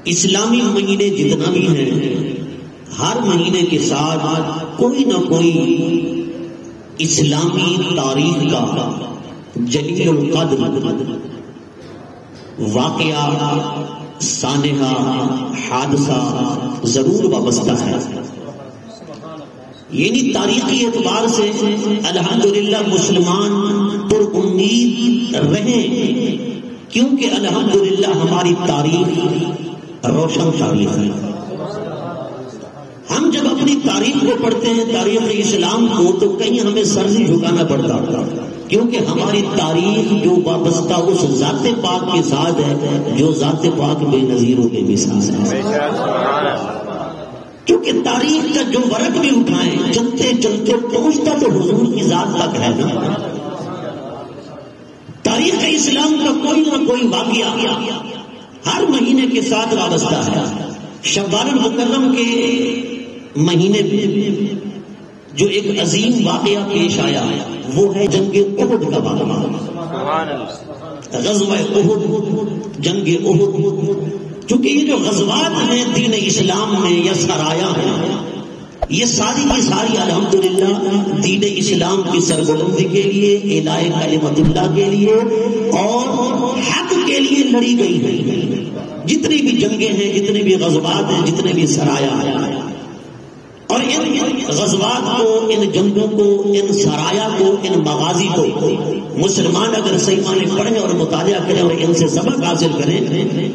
اسلامی مہینے جتنا بھی ہیں ہر مہینے کے ساتھ کوئی نہ کوئی اسلامی تاریخ کا جلیل القدر واقعہ سانحہ حادثہ ضرور وابستہ ہے. یعنی تاریخی اعتبار سے الحمدللہ مسلمان پر امید رہیں کیونکہ الحمدللہ ہماری تاریخ روشن تاریخ ہے. ہم جب اپنی تاریخ کو پڑھتے ہیں تاریخ اسلام کو تو کہیں ہمیں سر نہیں جھکانا پڑتا کیونکہ ہماری تاریخ جو وابستہ اس ذات پاک کے ساتھ ہے جو ذات پاک بے نظیر و بے مثال ہے. کیونکہ تاریخ کا جو ورق بھی اٹھائیں چلتے چلتے پہنچتا تو حضور کی ذات تک ہے. تاریخ اسلام کا کوئی نہ کوئی واقعہ ہر مہینے کے ساتھ وابستہ ہے. شوال المکرم کے مہینے میں جو ایک عظیم واقعہ پیش آیا وہ ہے جنگ احد کا واقعہ. غزوہ احد، جنگ احد. چونکہ یہ جو غزوات ہیں دین اسلام میں یا سرایا ہیں یہ ساری کی ساری الحمدللہ دین اسلام کی سربلندی کے لیے اعلاء کلمت اللہ کے لیے اور حق کے لیے لڑی گئی ہیں. جتنی بھی جنگیں ہیں جتنے بھی غزوات ہیں جتنے بھی سرایا ہیں اور ان غزوات کو ان جنگوں کو ان سرایا کو ان مغازی کو مسلمان اگر صحیح معنی پڑھیں اور مطالعہ کریں اور ان سے سبق حاصل کریں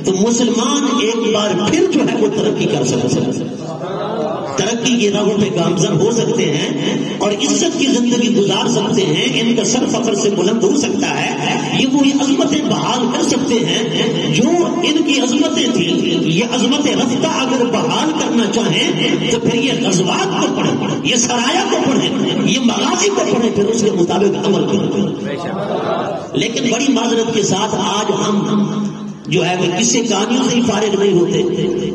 تو مسلمان ایک بار پھر جو ہے وہ ترقی کر سکتے ہیں، ترقی کی راہوں پہ گامزن ہو سکتے ہیں اور عزت کی زندگی گزار سکتے ہیں. ان کا سر فخر سے بلند ہو سکتا ہے. یہ وہی عظمتیں بحال کر سکتے ہیں جو ان کی عظمتیں تھیں. یہ عظمت رفتہ اگر بحال کرنا چاہیں تو پھر یہ غزوات کو پڑھیں، یہ سرایا کو پڑھیں، یہ مغازی کو پڑھیں، پھر اس کے مطابق عمل کریں. لیکن بڑی معذرت کے ساتھ آج ہم جو ہے وہ کسی کہانیوں سے ہی فارغ نہیں ہوتے.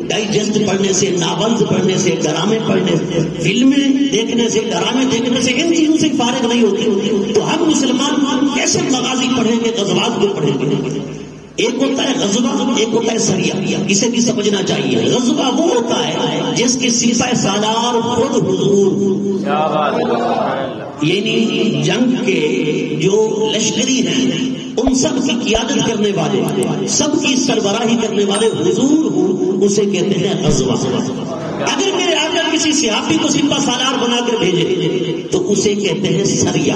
ڈائجسٹ پڑھنے سے، ناولز پڑھنے سے، ڈرامے پڑھنے سے، فلمیں دیکھنے سے، ڈرامے دیکھنے سے ان چیزوں سے فارغ نہیں ہوتے. تو ہم مسلمان کیسے مغازی پڑھیں گے، غزوات کو پڑھیں گے؟ ایک ہوتا ہے غزوہ، ایک ہوتا ہے سریہ. اسے بھی سمجھنا چاہیے. غزوہ وہ ہوتا ہے جس کے سپاہ سالار خود حضور، یعنی جنگ کے جو لشکری ہیں ان سب کی قیادت کرنے والے، سب کی سربراہی کرنے والے حضور ہوں، اسے کہتے ہیں غزوہ. اگر میرے آقا کسی صحابی کو سپاہ سالار بنا کر بھیجے تو اسے کہتے ہیں سریہ.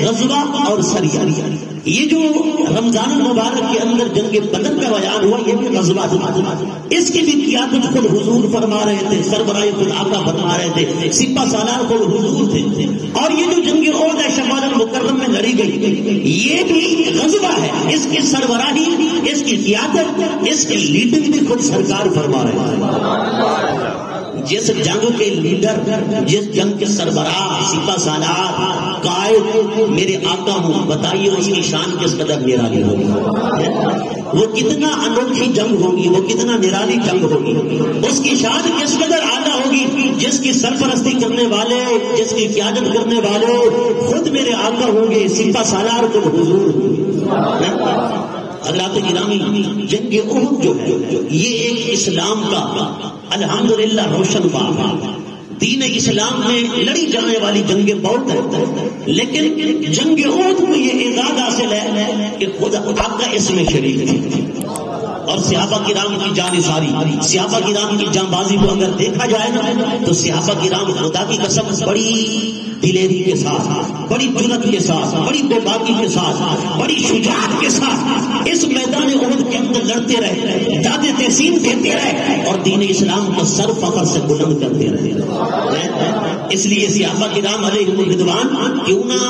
غزوہ اور سریہ یہ جو رمضان المبارک کے اندر جنگ بدر کا بیان ہوا یہ بھی غزوہ تھا. اس کی بھی قیادت خود حضور فرما رہے تھے، سربراہی خود آقا فرما رہے تھے، سپاہ سالار خود حضور تھے. اور یہ جو جنگ احد ہے شوال المکرم میں لڑی گئی یہ بھی غزوہ ہے. اس کی سربراہی، اس کی قیادت، اس کی لیڈنگ بھی خود سرکار فرما رہے ہیں. جس جنگ کے لیڈر، جس جنگ کے سربراہ، سپاہ سالار، قائد میرے آقا ہوں، بتائیے اس کی شان کس قدر نرالی ہوگی، وہ کتنا انوکھی جنگ ہوگی، وہ کتنا نرالی جنگ ہوگی، اس کی شان کس قدر اعلیٰ ہوگی جس کی سرپرستی کرنے والے، جس کی قیادت کرنے والے خود میرے آقا ہوں گے، سپاہ سالار کو حضور. حضرات گرامی، جنگ احد جو ہے یہ ایک اسلام کا الحمدللہ روشن باب ہے. دین اسلام میں لڑی جانے والی جنگیں بہت ہیں لیکن جنگ احد میں یہ اعزاز حاصل ہے کہ خدا آقا اس میں شریک تھے. اور صحابہ کرام کی جان ساری، صحابہ کرام کی جان بازی کو اگر دیکھا جائے نا تو صحابہ کرام خدا کی قسم بڑی دلیری کے ساتھ، بڑی جرت کے ساتھ، بڑی بے باکی کے ساتھ، بڑی شجاعت کے ساتھ اس میدان احد کے اندر لڑتے رہے، داد تحسین دیتے رہے اور دین اسلام کو سر فخر سے بلند کرتے رہے. اس لیے صحابہ کرام علیہم الرضوان کیوں نہ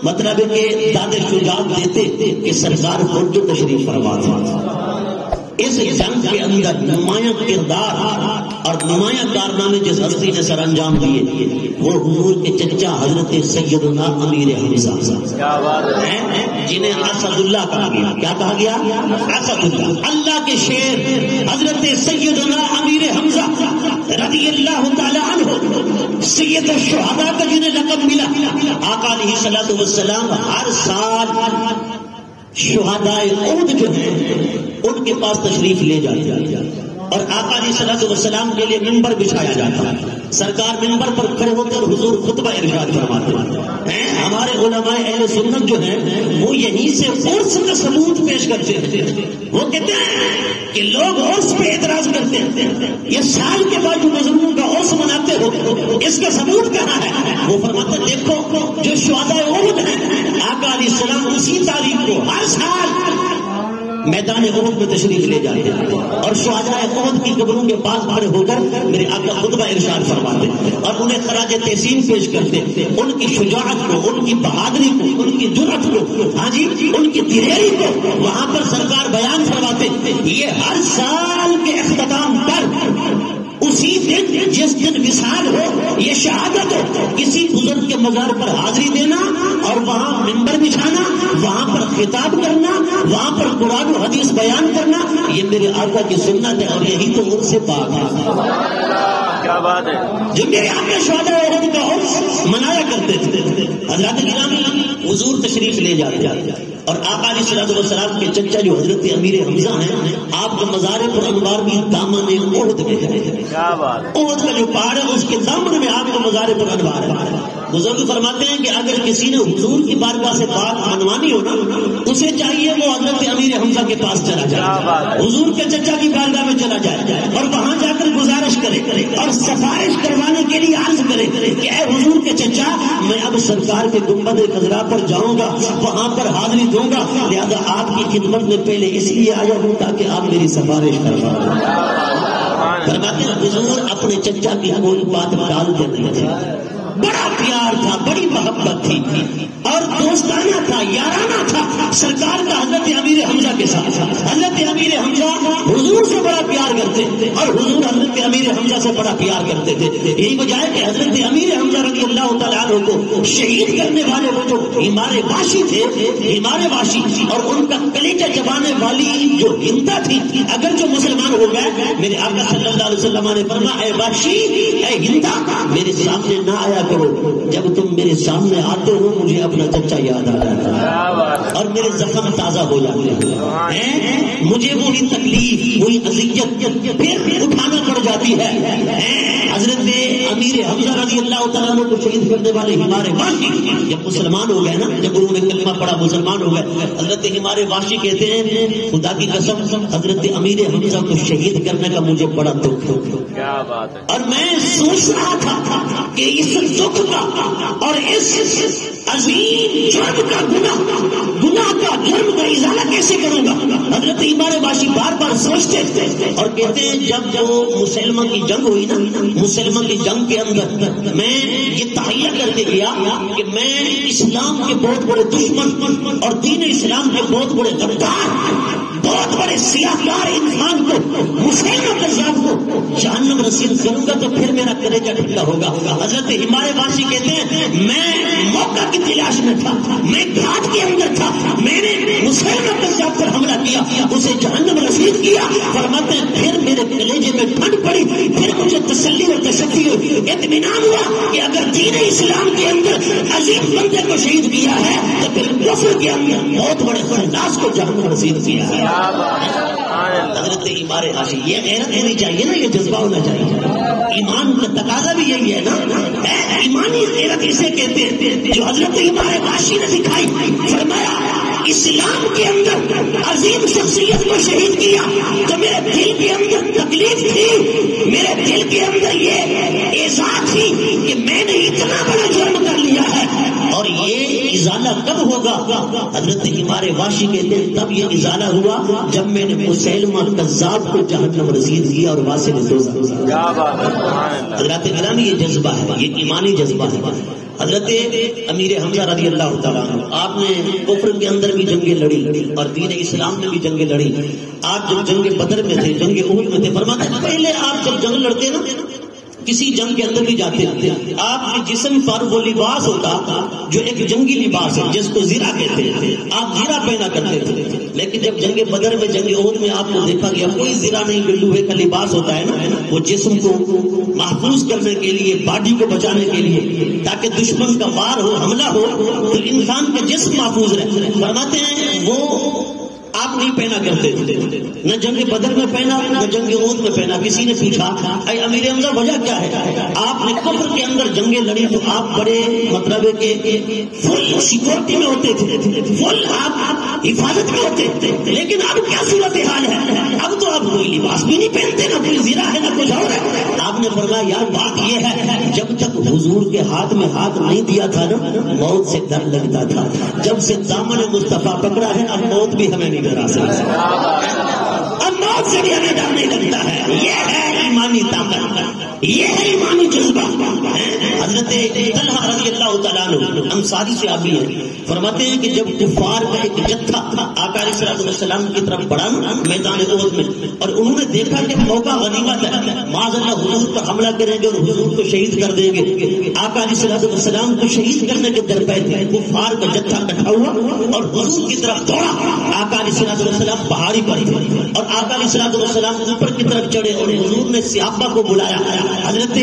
مطلب کہ داد شجاعت دیتے کہ سرکار خود جو تشریف فرما تھا. اس جنگ کے اندر نمایاں کردار اور نمایاں کارنامے جس ہستی نے سر انجام دیے وہ حضور کے چچا حضرت سیدنا امیر حمزہ جنہیں اسد اللہ کہا گیا. کیا کہا گیا؟ اسد اللہ، اللہ کے شیر حضرت سیدنا امیر حمزہ رضی اللہ تعالی عنہ، سید الشہداء کا جنہیں لقب ملا. آقا علیہ الصلوۃ والسلام ہر سال شہدائے احد جو ہیں ان کے پاس تشریف لے جاتے اور آقا علیہ الصلوۃ والسلام کے لیے منبر بچھایا جاتا ہے. سرکار منبر پر کھڑے ہو کر حضور خطبہ ارشاد فرماتے ہیں. ہمارے علماء اہل سنت جو ہیں وہ یہیں سے عرس کا ثبوت پیش کرتے ہیں. وہ کہتے ہیں کہ لوگ عرس پہ اعتراض کرتے ہیں, یہ سال کے بعد جو بزرگوں کا عرس مناتے ہو اس کا ثبوت کہاں ہے؟ وہ فرماتے ہیں دیکھو جو شہداء احد ہیں آقا علیہ السلام اسی تاریخ کو ہر سال میدان احد میں تشریف لے جاتے ہیں اور شہداء احد کی قبروں کے پاس کھڑے ہو کر میرے آقا خطبہ ارشاد فرماتے اور انہیں خراج تحسین پیش کرتے. ان کی شجاعت کو, ان کی بہادری کو, ان کی جرأت کو, ہاں جی ان کی دلیری کو وہاں پر سرکار بیان فرماتے. یہ ہر سال کے اختتام پر اسی دن جس دن وصال ہو, یہ شہادت ہو, کسی بزرگ کے مزار پر حاضری دینا اور وہاں منبر بچھانا, وہاں پر خطاب کرنا, وہاں پر قرآن و حدیث بیان کرنا, یہ میرے آقا کی سنت ہے اور یہی تو ان سے پاک ہے. کیا بات ہے جو میرے آقا شہداء احد کا عرس منایا کرتے تھے. حضرات گرامی حضور تشریف لے جاتے اور آقا علیہ الصلوۃ والسلام کے چچا جو حضرت امیر حمزہ ہیں آپ کے مزار پر انوار بھی دامن احد میں ہے. احد کا جو پہاڑ ہے اس کے دامن میں آپ کے مزار پر انوار ہے. بزرگ فرماتے ہیں کہ اگر کسی نے حضور کی بارگاہ سے بات منوانی ہو نا اسے چاہیے وہ حضرت امیر حمزہ کے پاس چلا جائے, حضور کے چچا کی بارگاہ میں چلا جائے اور وہاں جا کر گزارش کرے اور سفارش کروانے کے لیے عرض کرے کہ اے حضور کے چچا میں اب سرکار کے گنبد خضرا پر جاؤں گا, وہاں پر حاضری دوں گا, لہذا آپ کی خدمت میں پہلے اس لیے آیا ہوں تاکہ آپ میری سفارش کروائیں. فرماتے ہیں حضور اپنے چچا کی کوئی بات ٹالتے نہیں تھے, بڑا پیار تھا, بڑی محبت تھی اور دوستانہ تھا, یارانہ تھا سرکار کا حضرت امیر حمزہ کے ساتھ. حضرت امیر حمزہ حضور سے بڑا پیار کرتے اور حضور حضرت امیر حمزہ سے بڑا پیار کرتے تھے. یہی وجہ ہے کہ حضرت امیر حمزہ رضی اللہ تعالیٰ عنہ کو شہید کرنے والے وہ جو ہمارے واشی تھے, ہمارے واشی اور ان کا کلیجہ چبانے والی جو ہندا تھی, اگر جو مسلمان ہو گئے میرے آقا صلی اللہ علیہ وسلم نے فرمایا اے واشی اے ہندا میرے سامنے نہ آیا کرو, جب تم میرے سامنے آتے ہو مجھے اپنا چچا یاد آ جاتا ہے اور میرے زخم تازہ ہو جاتے ہیں, مجھے وہی تکلیف وہی اذیت پھر اٹھانا پڑ جاتی ہے. حضرت امیر حمزہ رضی اللہ تعالیٰ عنہ کو شہید کرنے والے ہمارے واشی جب مسلمان ہو گئے نا, جب انہوں نے کلمہ پڑھا مسلمان ہو گئے, حضرت ہمارے واشی کہتے ہیں خدا کی قسم حضرت امیر حمزہ کو شہید کرنے کا مجھے بڑا دکھ اور میں سوچ رہا تھا کہ اس دکھ کا اور اس عظیم جرم کا گناہ کا جرم کا ازالہ کیسے کروں گا. حضرت ہمارے واشی بار بار سوچتے تھے اور کہتے ہیں جب وہ مسلمہ کی جنگ ہوئی نا, مسلمہ کی جنگ کے اندر میں یہ تہیہ کر کے گیا کہ میں اسلام کے بہت بڑے دشمن اور دین اسلام کے بہت بڑے غدار, بہت بڑے سیاہکار انسان کو, مسلمہ کذاب کو جہنم رسید کروں گا تو پھر میرا کلیجہ ٹھنڈا ہوگا. حضرت ہمارے واشی کہتے ہیں میں موقع کی تلاش میں تھا, میں گھاٹ کے اندر تھا, میں نے مسلمہ کذاب پر حملہ کیا, اسے جہنم رسید کیا. فرماتے ہیں پھر میرے کلیجے میں ٹھنڈ پڑی, پھر مجھے تسلی اور تشفی ہوئی, اطمینان ہوا کہ اگر دین اسلام کے اندر عظیم بندے کو شہید کیا ہے تو پھر کفر کے اندر بہت بڑے خناس کو جہنم رسید کیا ہے. حضرت ہمارے واشی یہ غیرت ہونی چاہیے نا, یہ جذبہ ہونا چاہیے. ایمان کا تقاضا بھی یہی ہے نا, ایمانی غیرت اسے کہتے ہیں جو حضرت ہمارے واشی نے دکھائی. فرمایا اسلام کے اندر عظیم شخصیت کو شہید کیا تو میرے دل کے اندر تکلیف تھی, میرے دل کے اندر یہ احساس تھی کہ میں نے اتنا بڑا جرم کر لیا ہے اور یہ ازالہ کب ہوگا. حضرت ہمارے واشی کہتے ہیں تب یہ ازالہ ہوا جب میں نے مسلمہ کذاب کو جہنم رسید کیا اور واسع نے دوزخ. حضرات گرامی یہ جذبہ ہے, یہ ایمانی جذبہ ہے. حضرت امیر حمزہ رضی اللہ تعالیٰ عنہ آپ نے کفر کے اندر بھی جنگیں لڑی اور دین اسلام میں بھی جنگیں لڑی. آپ جب جنگ بدر میں تھے, جنگ احد میں تھے, فرماتے ہیں پہلے آپ جب جنگ لڑتے نا کسی جنگ کے اندر بھی جاتے ہیں آپ کے جسم پر وہ لباس ہوتا جو ایک جنگی لباس ہے جس کو زیرہ کہتے ہیں، آپ زیرہ پہنا کرتے تھے، لیکن جب جنگ بدر میں جنگ احد میں آپ کو دیکھا گیا کوئی زیرہ نہیں، جو لوہے کا لباس ہوتا ہے نا وہ جسم کو محفوظ کرنے کے لیے، باڈی کو بچانے کے لیے، تاکہ دشمن کا وار ہو، حملہ ہو تو انسان کا جسم محفوظ رہے۔ فرماتے ہیں وہ آپ نہیں پہنا کرتے تھے، نہ جنگ بدر میں پہنا نہ جنگ احد میں پہنا۔ کسی نے پوچھا اے امیر حمزہ وجہ کیا ہے؟ آپ نے کفر کے اندر جنگیں لڑی تو آپ بڑے مطلب ہے کہ فل سیکورٹی میں ہوتے تھے، فل آپ حفاظت میں ہوتے تھے، لیکن اب کیا صورتحال ہے؟ اب تو آپ کوئی لباس بھی نہیں پہنتے، نہ کوئی زیرہ ہے نہ کچھ اور ہے۔ آپ نے فرمایا یار بات یہ ہے جب تک حضور کے ہاتھ میں ہاتھ نہیں دیا تھا نا موت سے ڈر لگتا تھا، جب سے دامن مصطفیٰ پکڑا ہے اب موت بھی ہمیں نہیں ڈرا سکتی، اب موت سے بھی ہمیں ڈر نہیں لگتا ہے۔ یہ ہے ایمانی طاقت، یہ ہے ایمانی جذبہ۔ حضرت طلحہ رضی اللہ تعالیٰ عنہ انصاری صحابی ہیں، فرماتے ہیں کہ جب کفار کا ایک جتھا آقا علیہ السلام کی طرف بڑھا میدان احد میں، اور انہوں نے دیکھا کہ موقع غنیمت ہے، معاذ اللہ حضور پر حملہ کریں گے اور حضور کو شہید کر دیں گے، آقا علیہ السلام کو شہید کرنے کے درپے تھے، کفار کا جتھا اکٹھا ہوا اور حضور کی طرف دوڑا۔ آقا علیہ السلام پہاڑی پر تھے اور آقا علیہ السلام اوپر کی طرف چڑھے اور حضور نے صحابہ کو بلایا۔ حضرت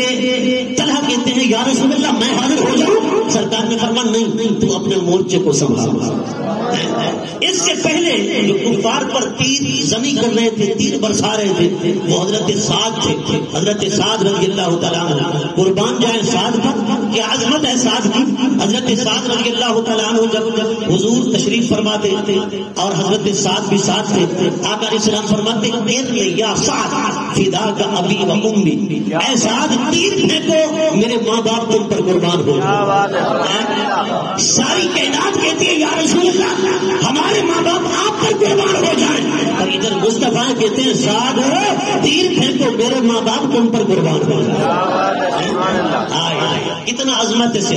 طلحہ کہتے ہیں یا رسول اللہ میں حاضر ہو جاؤں؟ سرکار نے فرمایا نہیں، تو اپنے مورچے کو سنبھال۔ اس سے پہلے جو کفار پر تیر زنی کر رہے تھے، تیر برسا رہے تھے، وہ حضرت سعد تھے، حضرت سعد رضی اللہ تعالیٰ عنہ، قربان جائے سعد پر، کیا عظمت ہے سعد کی۔ حضرت سعد رضی اللہ تعالیٰ عنہ جب حضور تشریف فرماتے اور حضرت سعد بھی ساتھ تھے، آقا علیہ السلام فرماتے یا سعد فداک ابی و امی، اے سعد تیر پھینکو میرے ماں باپ تم پر قربان ہو۔ ساری کائنات کہتی ہے یا رسول اللہ ہمارے ماں باپ آپ پر قربان ہو جائیں، اور ادھر مصطفیٰ کہتے ہیں سعد تیر پھینکو میرے ماں باپ تم پر قربان ہو جائیں۔ اتنا عظمت سے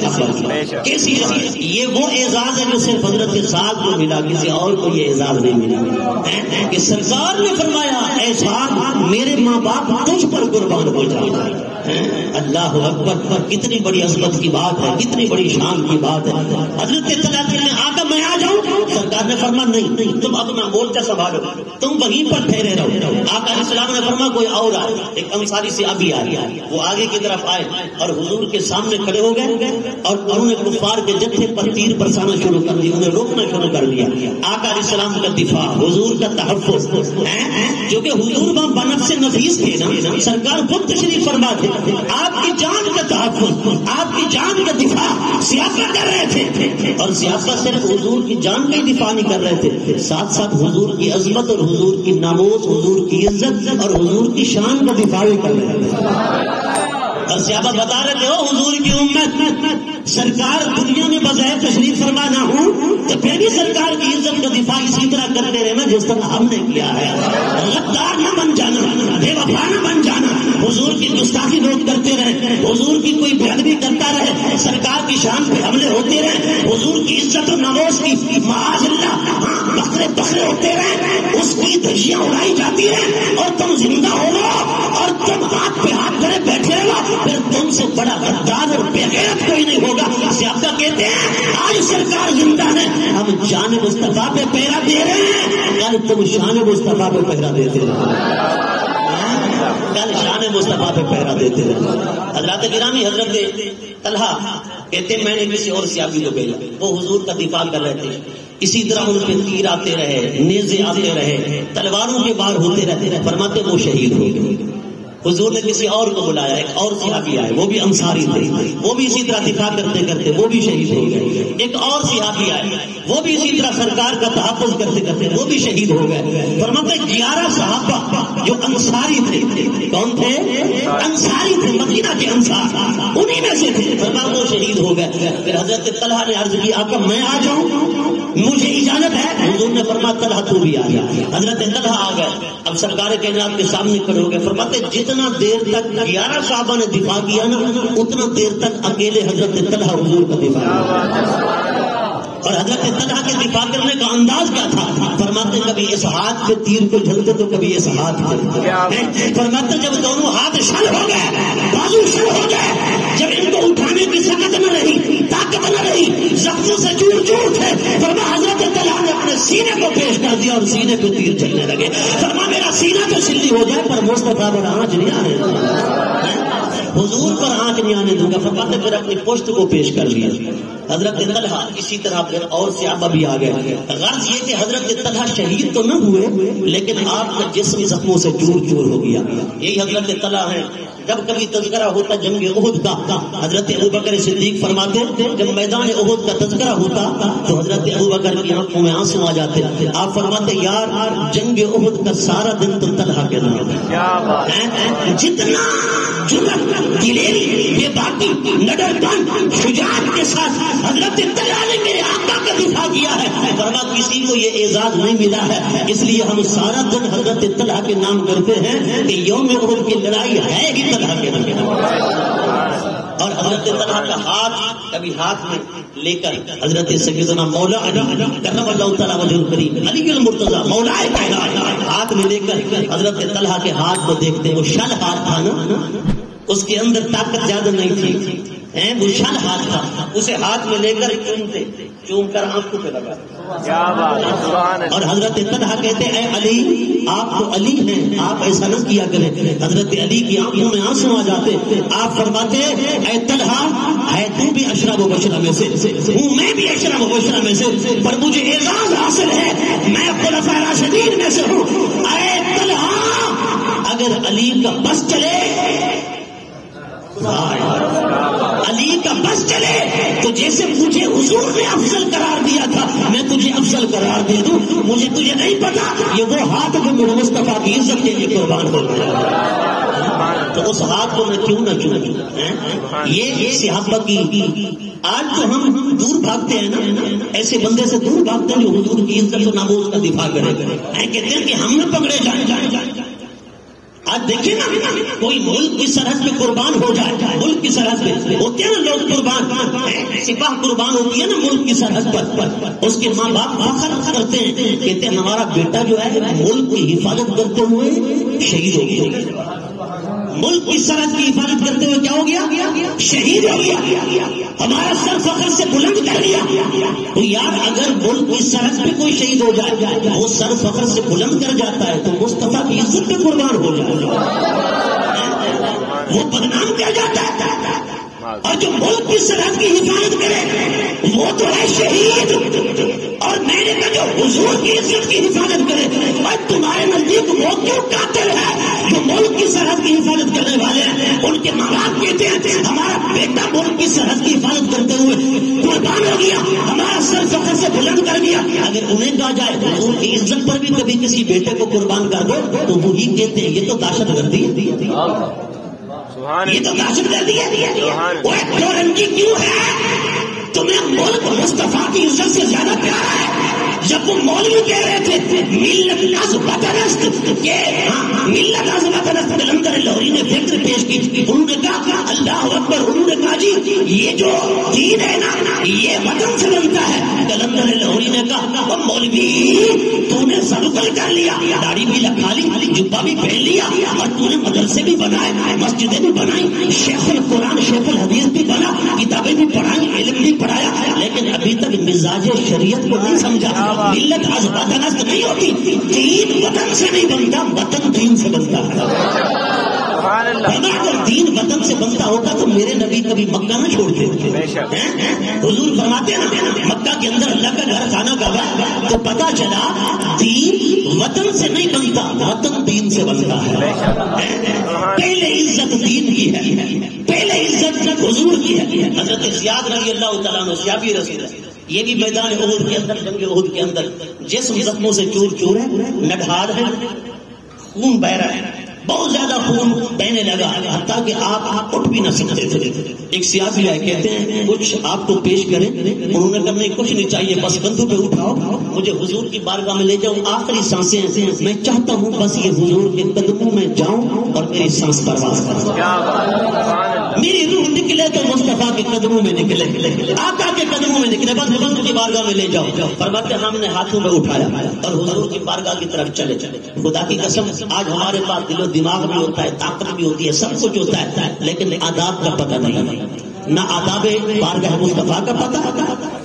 کیسی یہ وہ اعزاز ہے جو صرف حضرت سعد کو ملا، کسی اور کو یہ اعزاز نہیں ملا کہ سرکار نے فرمایا اے سعد میرے ماں باپ تجھ پر قربان ہو جائیں۔ اللہ اکبر، کتنی بڑی عظمت کی بات ہے، کتنی بڑی شان کی بات ہے۔ حضرت طلحہ نے آقا میں آ جاؤں؟ سرکار نے فرمایا نہیں، تم اپنا مورچہ سنبھالو، تم وہیں پر ٹھہرے رہو۔ آقا علیہ السلام نے فرمایا کوئی اور آئے، ایک انصاری صحابی آئے، وہ آگے کی طرف آئے اور حضور کے سامنے کھڑے ہو گئے اور انہوں نے کفار کے جتھے پر تیر برسانا شروع کر دیا، انہیں روکنا شروع کر دیا۔ آقا علیہ السلام کا دفاع، حضور کا تحفظ، جو کہ حضور وہاں بنفس نفیس تھے نا، سرکار خود تشریف فرما تھے، آپ کی جان کا تحفظ، آپ کی جان کا دفاع صحابہ کر رہے تھے، اور صحابہ صرف حضور کی جان کا ہی دفاع نہیں کر رہے تھے، ساتھ ساتھ حضور کی عظمت اور حضور کی ناموس، حضور کی عزت اور حضور کی شان کا دفاع بھی کر رہے تھے۔ اور صحابہ بتا رہے تھے او حضور کی امت، سرکار دنیا میں بظاہر تشریف فرما نہ ہوں تو پھر بھی سرکار کی عزت کا دفاع اسی طرح کرتے رہنا جس طرح ہم نے کیا ہے۔ غدار نہ بن جانا، بے وفا نہ بن جانا، حضور کی گستاخی نوٹ کرتے رہے، حضور کی کوئی بے ادبی کرتا رہے، سرکار کی شان پہ حملے ہوتے رہے، حضور کی عزت و ناموس کی معاذ اللہ بکرے ہوتے رہے، اس کی دھجیاں اڑائی جاتی ہیں اور تم زندہ ہو اور تم ہاتھ پہ ہاتھ کرے بیٹھے رہو، پھر تم سے بڑا غدار اور بے غیرت کوئی نہیں ہوگا۔ صحابہ کہتے ہیں آج سرکار زندہ ہے، ہم جان مصطفیٰ پہ پہرا دے رہے ہیں، کل تم شان مصطفیٰ پہ پہرا دیتے رہے، کل شان مصطفیٰ پہ پہرا دیتے رہے۔ حضرات گرامی، حضرت طلحہ کہتے ہیں میں نے کسی اور صحابی کو بھیجا، وہ حضور کا دفاع کر رہے تھے، اسی طرح ان پہ تیر آتے رہے، نیزے آتے رہے، تلواروں کے بار ہوتے رہتے، فرماتے وہ شہید ہو گئے۔ حضور نے کسی اور کو بلایا، ایک اور صحابی آئے، وہ بھی انصاری تھے، وہ بھی اسی طرح دفاع کرتے کرتے وہ بھی شہید ہو گئے۔ ایک اور صحابی آئے، وہ بھی اسی طرح سرکار کا تحفظ کرتے کرتے وہ بھی شہید ہو گئے۔ فرماتے 11 صحابہ جو انصاری تھے، کون تھے؟ انصاری تھے، مدینہ کے انصار، انہی میں سے تھے، فرمایا وہ شہید ہو گئے۔ پھر حضرت طلحہ نے عرض کی آقا میں آ جاؤں؟ مجھے اجازت ہے؟ حضور نے فرمایا طلحہ تو بھی آ جا۔ حضرت طلحہ آ گئے، اب سرکار کائنات کے سامنے کھڑے ہو گئے، فرماتے جتنا دیر تک 11 صحابہ نے دفاع کیا نا، اتنا دیر تک اکیلے حضرت طلحہ حضور کا دفاع کیا۔ اور حضرت طلحہ کے دفاع کرنے کا انداز کیا تھا؟ فرماتے کبھی اس ہاتھ پہ تیر کو جھلتے تو کبھی اس ہاتھ پہ. فرماتے جب دونوں ہاتھ شل ہو گئے، بازو شل ہو گئے، جب ان کو اٹھانے کی طاقت نہ رہی، طاقت نہ رہی، زخموں سے چور چور تھے، فرمایا حضرت طلحہ نے اپنے سینے کو پیش کر دیا اور سینے پہ تیر چلنے لگے. فرمایا میرا سینہ تو سلی ہو جائے پر مصطفیٰ پر آنچ نہیں آنے دوں، حضور پر آنچ نہیں آنے دوں گا. فرماتے پھر اپنی پشت کو پیش کر لیا. حضرت طلحہ اسی طرح پھر اور صحابہ بھی آ گئے. غرض یہ کہ حضرت طلحہ شہید تو نہ ہوئے لیکن آپ کا جسم زخموں سے چور چور ہو گیا. یہی حضرت طلحہ ہے. جب کبھی تذکرہ ہوتا جنگ احد کا، حضرت ابوبکر صدیق فرماتے جب میدان احد کا تذکرہ ہوتا تو حضرت ابوبکر کی آنکھوں میں آنسو آ جاتے. آپ فرماتے یار جنگ احد کا سارا دن تو طلحہ کے نام ہے. جتنا جرأت، دلیری، بے باکی، نڈر پن، شجاعت کے ساتھ حضرت طلحہ نے میرے آقا کا دفاع کیا ہے، فرما کسی کو یہ اعزاز نہیں ملا ہے. اس لیے ہم سارا دن حضرت طلحہ کے نام کرتے ہیں کہ یوم احد کی لڑائی ہے ہی طلحہ کے نام. اور حضرت طلحہ کا ہاتھ کبھی ہاتھ میں لے کر حضرت سیدنا مولا علی کرم اللہ تعالی وجہ الکریم علی المرتضی مولا کائنات ہاتھ میں لے کر حضرت طلحہ کے ہاتھ کو دیکھتے. وہ شل ہاتھ تھا نا، اس کے اندر طاقت زیادہ نہیں تھی، وہ شل ہاتھ تھا. اسے ہاتھ میں لے کر چومتے، چوم کر آنکھوں پہ لگا. اور حضرت طلحہ کہتے اے علی آپ تو علی ہیں، آپ ایسا نہ کیا کریں. حضرت علی کی آنکھوں میں آنسو آ جاتے. آپ فرماتے اے طلحہ ہے تو بھی اشرا مبشرہ میں سے ہوں، میں بھی اشرا مبشرہ میں سے، پر مجھے اعزاز حاصل ہے میں خلفائے راشدین میں سے ہوں. اے طلحہ اگر علی کا بس چلے، علی کا بس چلے تو جیسے مجھے حضور نے افضل قرار دیا تھا میں تجھے افضل قرار دے دوں. مجھے تجھے نہیں پتا یہ وہ ہاتھ جو میرے مصطفیٰ کی عزت کے لیے قربان ہو گیا، تو اس ہاتھ کو میں کیوں نہ چنوں. یہ صحابہ کی. آج تو ہم دور بھاگتے ہیں نا، ایسے بندے سے دور بھاگتے ہیں جو حضور کی عزت و ناموس کا دفاع کرے. کہتے ہیں کہ ہم نہ پکڑے جائیں. آج دیکھیں نا کوئی ملک کی سرحد پہ قربان ہو جائے، ملک کی سرحد پہ ہوتے ہیں نا لوگ قربان، سپاہ قربان ہوتی ہے نا ملک کی سرحد پر، اس کے ماں باپ فخر کرتے ہیں، کہتے ہیں ہمارا بیٹا جو ہے ملک کی حفاظت کرتے ہوئے شہید ہو گیا. ملک کی سرحد کی حفاظت کرتے ہوئے کیا ہو گیا؟ شہید ہو گیا. ہمارا سر فخر سے بلند کر لیا. تو یار اگر ملک کی سرحد پہ کوئی شہید ہو جائے وہ سر فخر سے بلند کر جاتا ہے تو مصطفیٰ کی عزت پہ قربان ہو جائے وہ بدنام کیا جاتا ہے. اور جو ملک کی سرحد کی حفاظت کرے وہ تو ہے شہید. اور میں نے کہا جو حضور کی عزت کی حفاظت کرے، اور تمہارے نزدیک وہ کیوں قاتل ہے جو ملک کی سرحد کی حفاظت کرنے والے ہیں؟ ان کے ماں باپ کہتے ہیں ہمارا بیٹا ملک کی سرحد کی حفاظت کرتے ہوئے قربان ہو گیا، ہمارا سر فخر سے بلند کر دیا. اگر انہیں کہا جائے حضور کی عزت پر بھی کبھی کسی بیٹے کو قربان کر دو تو وہی کہتے ہیں یہ تو دہشت گردی ہے، یہ تو دہشت گردی ہے. وہ رنجی کیوں ہے؟ تمہیں ملک مصطفیٰ کی عزت سے زیادہ پیارا ہے. جب وہ مولوی کہہ رہے تھے ملت از وطنست، کہ ملت از وطنست، قلندر لاہوری نے فکر پیش کی، انہوں نے کہا اللہ اکبر، انہوں نے کہا جی یہ جو دین ہے نا یہ وطن سے بنتا ہے. قلندر لاہوری نے کہا وہ مولوی تو نے سب کل کر لیا، داڑھی بھی لکھا لی، جبہ بھی پہن لیا، اور تو نے مدرسے بھی بنائے، مسجدیں بھی بنائی، شیخ القرآن شیخ الحدیث بھی بنا، کتابیں بھی پڑھائی، علم بھی پڑھایا، لیکن ابھی تک مزاج شریعت کو نہیں سمجھا. ملت از وطنست نہیں ہوتی، دین وطن سے نہیں بنتا، وطن دین سے بنتا ہے. اگر دین وطن سے بنتا ہوتا تو میرے نبی کبھی مکہ نہ چھوڑتے. حضور فرماتے ہیں نا مکہ کے اندر اللہ کا گھر خانہ کعبہ، تو پتا چلا دین وطن سے نہیں بنتا، وطن دین سے بنتا ہے. پہلے عزت دین کی ہے، پہلے عزت حضور کی ہے. حضرت زیاد رضی اللہ تعالیٰ عنہ صحابی رسول ہے، یہ بھی میدان احد کے اندر، جنگ احد کے اندر جسم زخموں سے چور چور ہے، نڈھال ہے، خون بہ رہا ہے، بہت زیادہ خون بہنے لگا حتیٰ کہ آپ اٹھ بھی نہ سکتے تھے. ایک سیاسی آئے کہتے ہیں کچھ آپ کو پیش کریں، انہوں نے کہا نہیں کچھ نہیں چاہیے، بس کندھوں پہ اٹھاؤ مجھے حضور کی بارگاہ میں لے جاؤ، آخری سانسیں میں چاہتا ہوں بس یہ حضور کے قدموں میں جاؤں اور میری سانس پرواز کروں. میری روح نکلے تو مصطفیٰ کے قدموں میں نکلے، آقا کے قدموں میں نکلے، بس حضور کی بارگاہ میں لے جاؤ۔ فرماتے ہم نے ہاتھوں میں اٹھایا اور حضور کی بارگاہ کی طرف چلے۔ خدا کی قسم آج ہمارے پاس دل و دماغ بھی ہوتا ہے، طاقت بھی ہوتی ہے، سب کچھ ہوتا ہے، لیکن آداب کا پتہ نہیں، نہ آداب بارگاہ مصطفیٰ کا پتہ،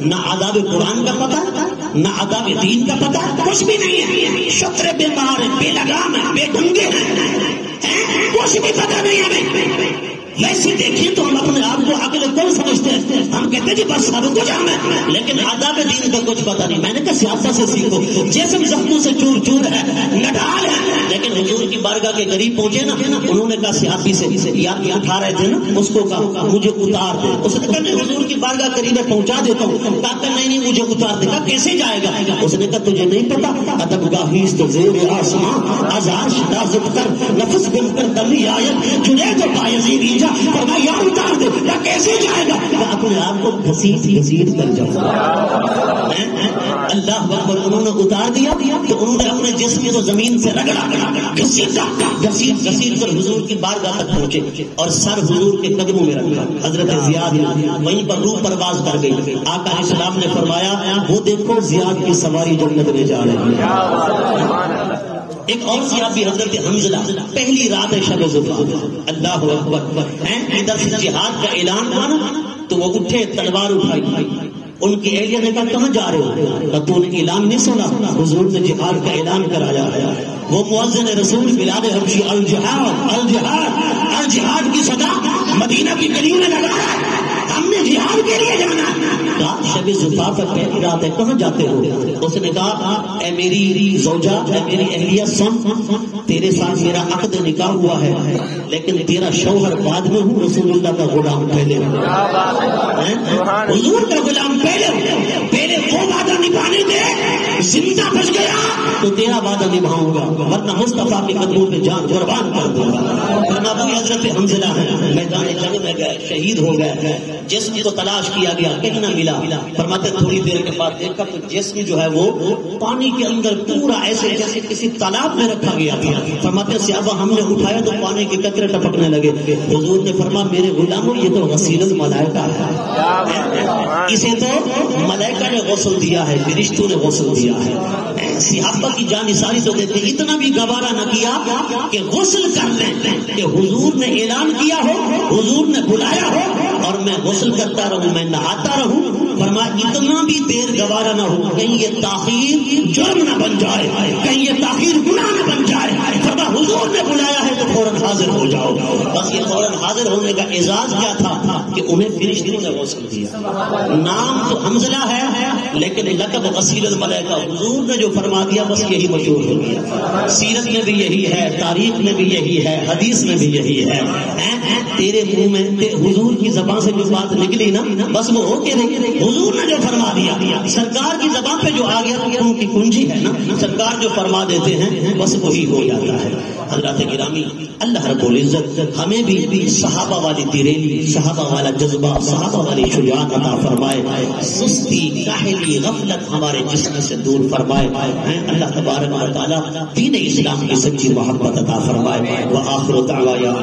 نہ آداب قرآن کا پتہ، نہ آداب دین کا پتہ، کچھ بھی نہیں ہے۔ شطر بیمار ہے، بے لگام ہے، بے ڈھنگے ہیں، کچھ بھی پتہ نہیں ہمیں۔ ویسے دیکھیں تو ہم اپنے آپ کو عقل کل سمجھتے ہیں، ہم کہتے ہیں جی بس سب کچھ ہم ہے، لیکن آداب دین کا کچھ پتہ نہیں۔ میں نے کہا سیاست سے سیکھو، جسم زخموں سے چور چور ہے، نڈال ہے، لیکن حضور کی بارگاہ کے قریب پہنچے نا، انہوں نے کہا صحابی سے یاد اٹھا رہے تھے نا، اس کو کہا مجھے اتار دے۔ اس نے کہا حضور کی بارگاہ قریب پہنچا دیتا ہوں۔ کہا کہ نہیں مجھے اتار دے۔ کہا کیسے جائے گا؟ اس نے کہا تجھے نہیں پتا ادب گاہیست زیر آسمان آزاد شدہ زد کر نفس بن کر دمی آیت جنید و بایزید فرمایا یا اتار دے۔ کیا کیسے جائے گا؟ کہ اپنے آپ کو گھسیٹ گھسیٹ کر جاؤ۔ اللہ اکبر۔ انہوں نے اتار دیا تو انہوں نے اپنے جسم کو زمین سے رگڑا، گھسیٹا، گھسیٹ گھسیٹ کر حضور کی بارگاہ تک پہنچے اور سر حضور کے قدموں میں رکھا۔ حضرت زیاد وہیں پر روح پرواز کر گئی۔ آقا علیہ السلام نے فرمایا وہ دیکھو زیاد کی سواری جنت میں جا رہی ہے۔ ایک اور صحابی حضرت حنظلہ، پہلی رات شب ظفر، اللہ اکبر، ادھر سے جہاد کا اعلان ہوا تو وہ اٹھے، تلوار اٹھائی۔ ان کی اہلیہ نے کہا کہاں جا رہے ہو؟ تو نے اعلان نہیں سنا؟ حضور نے جہاد کا اعلان کرایا ہے۔ وہ مؤذن رسول بلال حبشی الجہاد الجہاد الجہاد کی صدا مدینہ کی گلیوں میں لگا رہا ہے، ہم نے جہاد کے لیے جانا۔ کہا شب ظفر پر پہلی رات ہے، کہاں جاتے ہو؟ اس نے کہا اے میری زوجہ، اے میری اہلیہ سن، تیرے ساتھ میرا عقد نکاح ہوا ہے، لیکن تیرا شوہر بعد میں ہوں، رسول اللہ کا غلام پہلے ہوں، حضور کا غلام پہلے وہ وعدہ نبھانے دے، زندہ بچ گیا تو تیرا وعدہ نبھاؤں گا، ورنہ مصطفیٰ کے قدموں پہ جان قربان کر دوں گا۔ نبی حضرت حنظلہ ہے، میدان جنگ میں گئے، شہید ہو گئے، جسم کو تلاش کیا گیا، کہیں نہ ملا۔ فرماتے تھوڑی دیر کے بعد دیکھا تو جسم جو ہے وہ پانی کے اندر پورا ایسے جیسے کسی تالاب میں رکھا گیا تھا۔ فرماتے صحابہ ہم نے اٹھایا تو پانی کے قطرے ٹپکنے لگے۔ حضور نے فرمایا میرے غلاموں یہ تو غسیل الملائکہ ہے، اسے تو ملائکہ نے غسل دیا ہے، فرشتوں نے غسل دیا ہے۔ صحابہ کی جان نثاری تو دیکھتے اتنا بھی گوارا نہ کیا کہ غسل کر لیں، کہ حضور نے اعلان کیا ہو، حضور نے بلایا ہو اور میں غسل کرتا رہوں، میں نہاتا رہوں۔ فرمایا اتنا بھی دیر گوارا نہ ہو، کہیں یہ تاخیر جرم نہ بن جائے، کہیں یہ تاخیر گناہ نہ بن جائے۔ فرمایا حضور نے بلایا ہے تو فوراً حاضر ہو جاؤ۔ بس یہ فوراً حاضر ہونے کا اعزاز کیا تھا کہ انہیں فرشتوں نے غسل دیا۔ نام تو حنظلہ ہے لیکن لقب غسیل الملائکہ، حضور نے جو فرما دیا بس یہی مشہور ہو گیا۔ سیرت میں بھی یہی ہے، تاریخ میں بھی یہی ہے، حدیث میں بھی یہی ہے۔ تیرے منہ میں حضور کی زبان سے جو بات نکلی نا بس وہ ہو کے رہی، حضور نے جو فرما دیا، سرکار کی زبان پہ جو آ گیا ان کی کنجی ہے نا، سرکار جو فرما دیتے ہیں بس وہی ہو جاتا ہے۔ حضرات گرامی، اللہ رب العزت ہمیں بھی صحابہ والی تیریلی، صحابہ والا جذبہ، صحابہ والی شجاعت عطا فرمائے، سستی کاہلی غفلت ہمارے جسم سے دور فرمائے۔ اللہ تبارک و تعالی دین اسلام کی سچی محبت عطا فرمائے۔ وآخر دعوانا